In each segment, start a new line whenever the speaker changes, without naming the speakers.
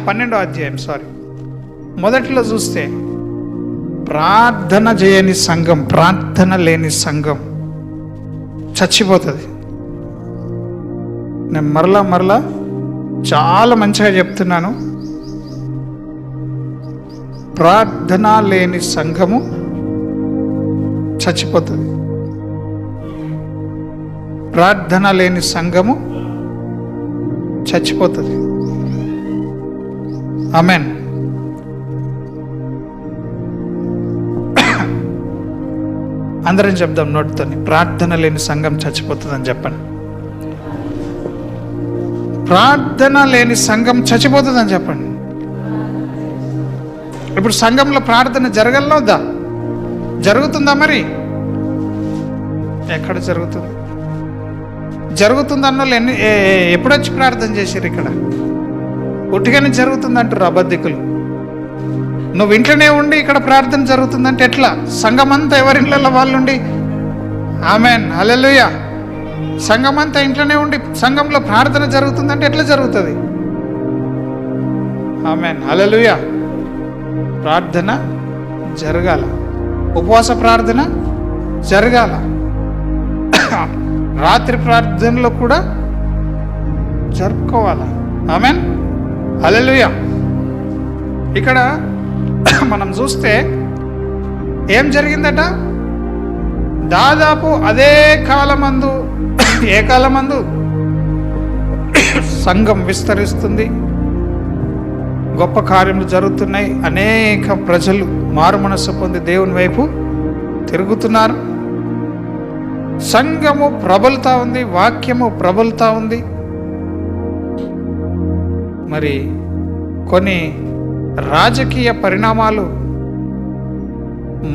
12వ అధ్యాయం మొదట్లో చూస్తే ప్రార్థన చేయని సంఘం, ప్రార్థన లేని సంఘం చచ్చిపోతుంది. నేను మరలా చాలా మంచిగా చెప్తున్నాను. ప్రార్థన లేని సంఘము చచ్చిపోతుంది. ప్రార్థన లేని సంఘము చచ్చిపోతుంది. ఆమేన్. అందరం చెప్దాం నోటితోని, ప్రార్థన లేని సంఘం చచ్చిపోతుందని చెప్పండి. ప్రార్థన లేని సంఘం చచ్చిపోతుందని చెప్పండి. ఇప్పుడు సంఘంలో ప్రార్థన జరగలదా? జరుగుతుందా? మరి ఎక్కడ జరుగుతుంది? జరుగుతుంది అన్నోళ్ళు ఎప్పుడొచ్చి ప్రార్థన చేశారు? ఇక్కడ ఒట్టిగానే జరుగుతుంది అంటారు అబద్ధికులు. నువ్వు ఇంట్లోనే ఉండి ఇక్కడ ప్రార్థన జరుగుతుందంటే ఎట్లా? సంఘమంతా ఎవరింట్లలో వాళ్ళుండి ఆమేన్ హల్లెలూయా, సంఘమంతా ఇంట్లోనే ఉండి సంఘంలో ప్రార్థన జరుగుతుందంటే ఎట్లా జరుగుతుంది? ఆమేన్ హల్లెలూయా. ప్రార్థన జరగాల, ఉపవాస ప్రార్థన జరగాల, రాత్రి ప్రార్థనలో కూడా జరుపుకోవాలా. ఆమేన్ హల్లెలూయా. ఇక్కడ మనం చూస్తే ఏం జరిగిందట? దాదాపు అదే కాలమందు, ఏ కాలమందు సంఘం విస్తరిస్తుంది, గొప్ప కార్యములు జరుగుతున్నాయి, అనేక ప్రజలు మారు మనస్సు పొంది దేవుని వైపు తిరుగుతున్నారు, సంఘము ప్రబలుతా ఉంది, వాక్యము ప్రబలుతా ఉంది. మరి కొన్ని రాజకీయ పరిణామాలు,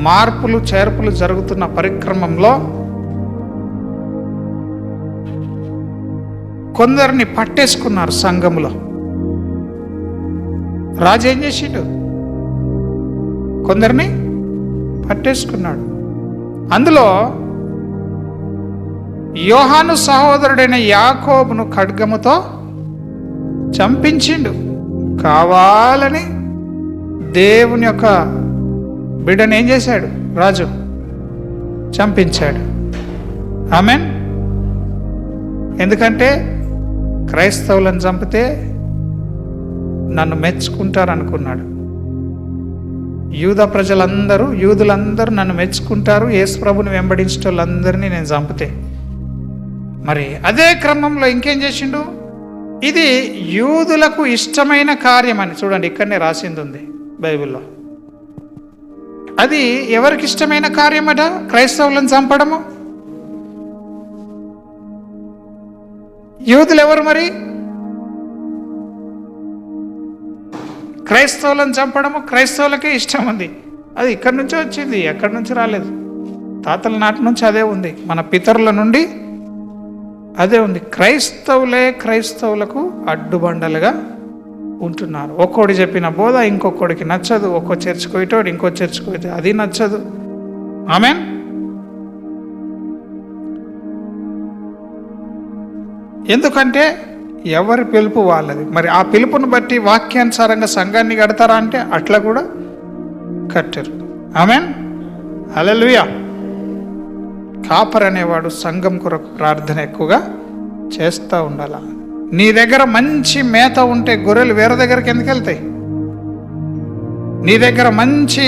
మార్పులు చేర్పులు జరుగుతున్న పరిక్రమంలో కొందరిని పట్టేసుకున్నారు సంఘములో. రాజు ఏం చేసిండు? కొందరిని పట్టేసుకున్నాడు. అందులో యోహాను సహోదరుడైన యాకోబును ఖడ్గముతో చంపించిండు. కావాలని దేవుని యొక్క బిడ్డను ఏం చేశాడు? రాజు చంపించాడు. ఆమేన్. ఎందుకంటే క్రైస్తవులను చంపితే నన్ను మెచ్చుకుంటారనుకున్నాడు. యూదులందరూ నన్ను మెచ్చుకుంటారు, యేసు ప్రభుని వెంబడించే వాళ్ళందరినీ నేను చంపితే. మరి అదే క్రమంలో ఇంకేం చేసిండు? ఇది యూదులకు ఇష్టమైన కార్యం అని చూడండి, ఇక్కడనే రాసింది ఉంది బైబిల్లో. అది ఎవరికి ఇష్టమైన కార్యమట? క్రైస్తవులను చంపడము. యూదులు ఎవరు మరి? క్రైస్తవులను చంపడము క్రైస్తవులకే ఇష్టం ఉంది. అది ఇక్కడి నుంచే వచ్చింది, ఎక్కడి నుంచి రాలేదు. తాతల నాటి నుంచి అదే ఉంది, మన పితరుల నుండి అదే ఉంది. క్రైస్తవులే క్రైస్తవులకు అడ్డుబండలుగా ఉంటున్నారు. ఒక్కోడి చెప్పిన బోధ ఇంకొకడికి నచ్చదు, ఒక్కో చర్చికి పోయేటోడు ఇంకో చర్చికి పోతే అది నచ్చదు. ఆమేన్. ఎందుకంటే ఎవరి పిలుపు వాళ్ళది. మరి ఆ పిలుపును బట్టి వాక్యానుసారంగా సంఘాన్ని కడతారా అంటే అట్లా కూడా కట్టరు. ఆమేన్ హల్లెలూయా. కాపర్ అనేవాడు సంఘం కొరకు ప్రార్థన ఎక్కువగా చేస్తూ ఉండాల. నీ దగ్గర మంచి మేత ఉంటే గొర్రెలు వేరే దగ్గరికి ఎందుకు వెళ్తాయి? నీ దగ్గర మంచి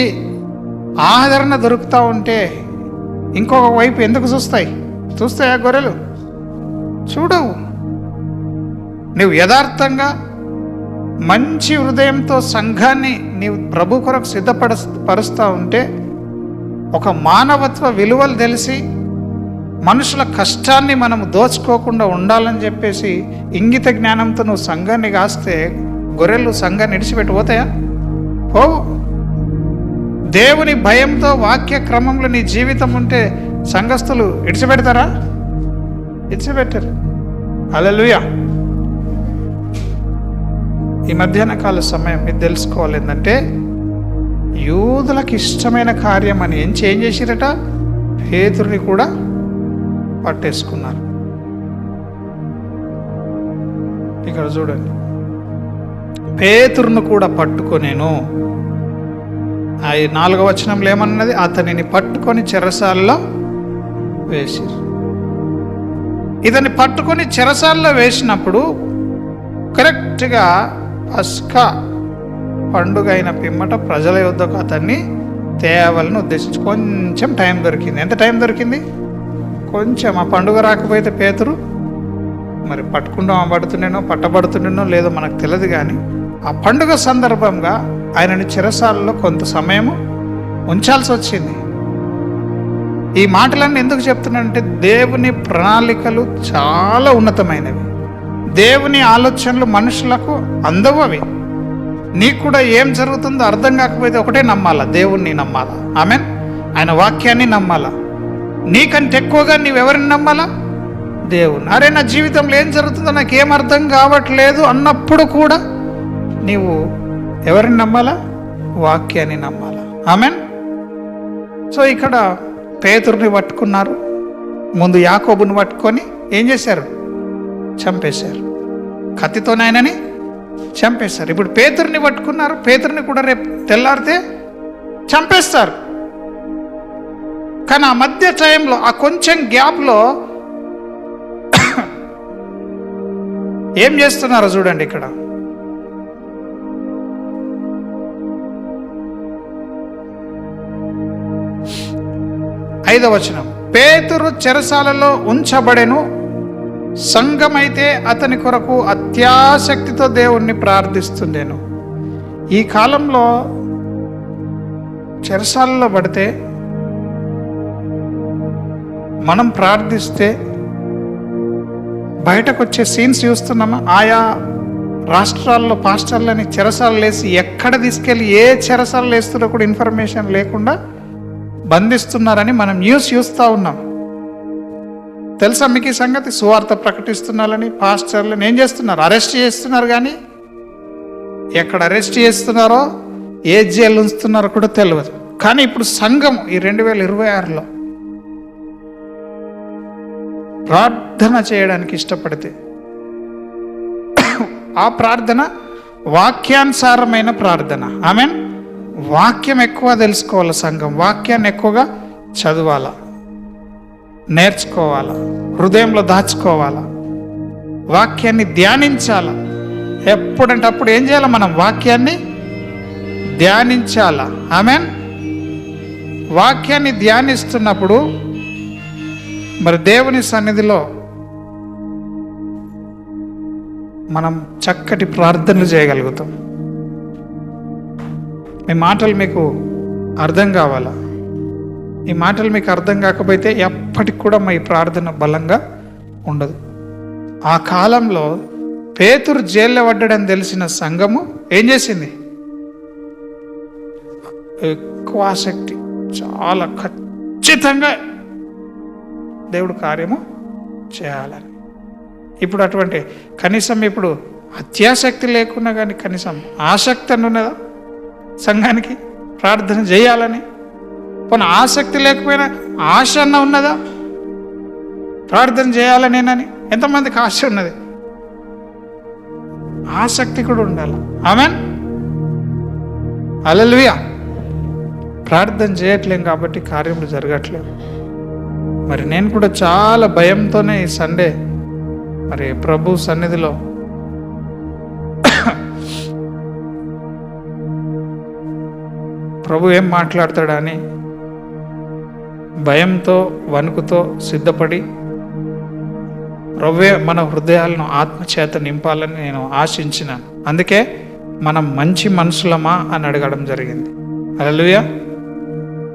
ఆదరణ దొరుకుతూ ఉంటే ఇంకొక వైపు ఎందుకు చూస్తాయా గొర్రెలు? చూడవు. నువ్వు యథార్థంగా మంచి హృదయంతో సంఘాన్ని నీవు ప్రభు కొరకు సిద్ధపరుస్తూ ఉంటే, ఒక మానవత్వ విలువలు తెలిసి మనుషుల కష్టాన్ని మనము దోచుకోకుండా ఉండాలని చెప్పేసి ఇంగిత జ్ఞానంతో నువ్వు సంఘాన్ని కాస్తే గొర్రెలు సంఘాన్ని ఇడిచిపెట్టిపోతాయా? పోవు. దేవుని భయంతో వాక్య క్రమంలో నీ జీవితం ఉంటే సంఘస్థులు ఇడిచిపెడతారా? ఇడిచిపెట్టరు. హల్లెలూయా. ఈ మధ్యాహ్న కాల సమయం మీరు తెలుసుకోవాలి ఏంటంటే, యూదులకు ఇష్టమైన కార్యం అని ఏం చేసిరట? పేతురుని కూడా పట్టేసుకున్నారు. ఇక్కడ చూడండి, పేతురును కూడా పట్టుకొనేను. ఆ 4వ వచనంలో ఏమన్నది? అతనిని పట్టుకొని చెరసాలలో వేసిరు. ఇతన్ని పట్టుకొని చెరసాలలో వేసినప్పుడు కరెక్ట్గా పస్కా పండుగ అయిన పిమ్మట ప్రజల యొద్దకు అతన్ని తేవాలని ఉద్దేశించి కొంచెం టైం దొరికింది. ఎంత టైం దొరికింది? కొంచెం. ఆ పండుగ రాకపోతే పేతురు మరి పట్టబడుతుండేనో లేదో మనకు తెలియదు, కానీ ఆ పండుగ సందర్భంగా ఆయనని చెరసాలలో కొంత సమయము ఉంచాల్సి వచ్చింది. ఈ మాటలన్నీ ఎందుకు చెప్తున్నానంటే, దేవుని ప్రణాళికలు చాలా ఉన్నతమైనవి. దేవుని ఆలోచనలు మనుషులకు అందవు. అవి నీకు కూడా ఏం జరుగుతుందో అర్థం కాకపోతే ఒకటే నమ్మాలా, దేవుణ్ణి నమ్మాలా. ఆమెన్. ఆయన వాక్యాన్ని నమ్మాలా. నీకంటే ఎక్కువగా నీవెవరిని నమ్మాలా? దేవుని. అరే, నా జీవితంలో ఏం జరుగుతుందో నాకు ఏం అర్థం కావట్లేదు అన్నప్పుడు కూడా నీవు ఎవరిని నమ్మాలా? వాక్యాన్ని నమ్మాలా. ఆమెన్. సో ఇక్కడ పేతురుని పట్టుకున్నారు. ముందు యాకోబుని పట్టుకొని ఏం చేశారు? చంపేశారు. కత్తితోనైనని చంపేశారు. ఇప్పుడు పేతురుని పట్టుకున్నారు. పేతురుని కూడా రేపు తెల్లారితే చంపేస్తారు. కానీ ఆ మధ్య టైంలో, ఆ కొంచెం గ్యాప్లో ఏం చేస్తున్నారో చూడండి. ఇక్కడ ఐదవ వచనం, పేతురు చెరసాలలో ఉంచబడెను, సంఘమైతే అతని కొరకు అత్యాసక్తితో దేవుణ్ణి ప్రార్థిస్తుండేను. ఈ కాలంలో చెరసాలలో పడితే మనం ప్రార్థిస్తే బయటకు వచ్చే సీన్స్ చూస్తున్నామా? ఆయా రాష్ట్రాల్లో పాస్టర్లని చెరసాలలో వేసి ఎక్కడ తీసుకెళ్ళి ఏ చెరసాలలో వేస్తున్నారో కూడా ఇన్ఫర్మేషన్ లేకుండా బంధిస్తున్నారని మనం న్యూస్ చూస్తూ ఉన్నాం. తెలుసా మీకు ఈ సంగతి? సువార్త ప్రకటిస్తున్నారని పాస్టర్లను ఏం చేస్తున్నారు? అరెస్ట్ చేస్తున్నారు. కానీ ఎక్కడ అరెస్ట్ చేస్తున్నారో, ఏ జైలు ఉంచుతున్నారో కూడా తెలియదు. కానీ ఇప్పుడు సంఘం ఈ 2026లో ప్రార్థన చేయడానికి ఇష్టపడితే ఆ ప్రార్థన వాక్యానుసారమైన ప్రార్థన. ఆమెన్. వాక్యం ఎక్కువ తెలుసుకోవాలి. సంఘం వాక్యాన్ని ఎక్కువగా చదవాలా, నేర్చుకోవాలా, హృదయంలో దాచుకోవాలా, వాక్యాన్ని ధ్యానించాలా. ఎప్పుడంటే అప్పుడు ఏం చేయాలి? మనం వాక్యాన్ని ధ్యానించాలా. ఆమెన్. వాక్యాన్ని ధ్యానిస్తున్నప్పుడు మరి దేవుని సన్నిధిలో మనం చక్కటి ప్రార్థనలు చేయగలుగుతాం. ఈ మాటలు మీకు అర్థం కావాలా? ఈ మాటలు మీకు అర్థం కాకపోతే ఎప్పటికి కూడా మీ ప్రార్థన బలంగా ఉండదు. ఆ కాలంలో పేతురు జైల్లో పడ్డాడని తెలిసిన సంఘము ఏం చేసింది? ఎక్కువ ఆసక్తి, చాలా ఖచ్చితంగా దేవుడు కార్యము చేయాలని. ఇప్పుడు అటువంటి కనీసం ఇప్పుడు అత్యాసక్తి లేకున్నా కానీ కనీసం ఆసక్తి అని ఉన్నదా సంఘానికి ప్రార్థన చేయాలని? పోనీ ఆసక్తి లేకపోయినా ఆశ అన్న ఉన్నదా ప్రార్థన చేయాలనేనని? ఎంతమందికి ఆశ ఉన్నది? ఆసక్తి కూడా ఉండాలి. ఆమెన్. హల్లెలూయా. ప్రార్థన చేయట్లేం కాబట్టి కార్యములు జరగట్లేదు. మరి నేను కూడా చాలా భయంతోనే ఈ సండే మరి ప్రభు సన్నిధిలో ప్రభు ఏం మాట్లాడతాడని భయంతో వణుకుతో సిద్ధపడి ప్రభువే మన హృదయాలను ఆత్మచేత నింపాలని నేను ఆశించినాను. అందుకే మనం మంచి మనుషులమా అని అడగడం జరిగింది. హల్లెలూయా.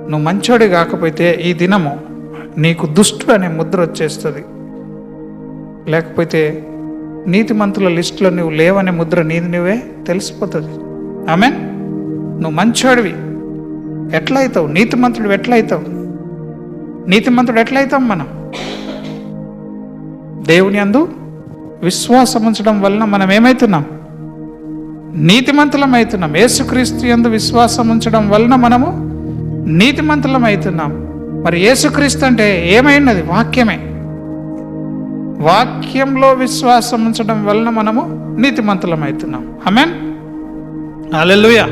నువ్వు మంచోడి కాకపోతే ఈ దినము నీకు దుష్టుడు అనే ముద్ర వచ్చేస్తుంది. లేకపోతే నీతిమంతుల లిస్టులో నువ్వు లేవనే ముద్ర నీది నువ్వే తెలిసిపోతుంది. ఆమెన్. నువ్వు మంచోడివి ఎట్లయితావు? నీతిమంతుడు ఎట్లయితావు? నీతిమంతుడు ఎట్లయితాం? మనం దేవుని యందు విశ్వాసం ఉంచడం వలన మనం ఏమవుతున్నాం? నీతిమంతులం అవుతున్నాం. యేసుక్రీస్తు యందు విశ్వాసం ఉంచడం వలన మనము నీతిమంతులం అవుతున్నాం. మరి యేసుక్రీస్తు అంటే ఏమైనది? వాక్యమే. వాక్యంలో విశ్వాసం ఉంచడం వలన మనము నీతిమంతులం అవుతున్నాం. ఆమేన్. హల్లెలూయా.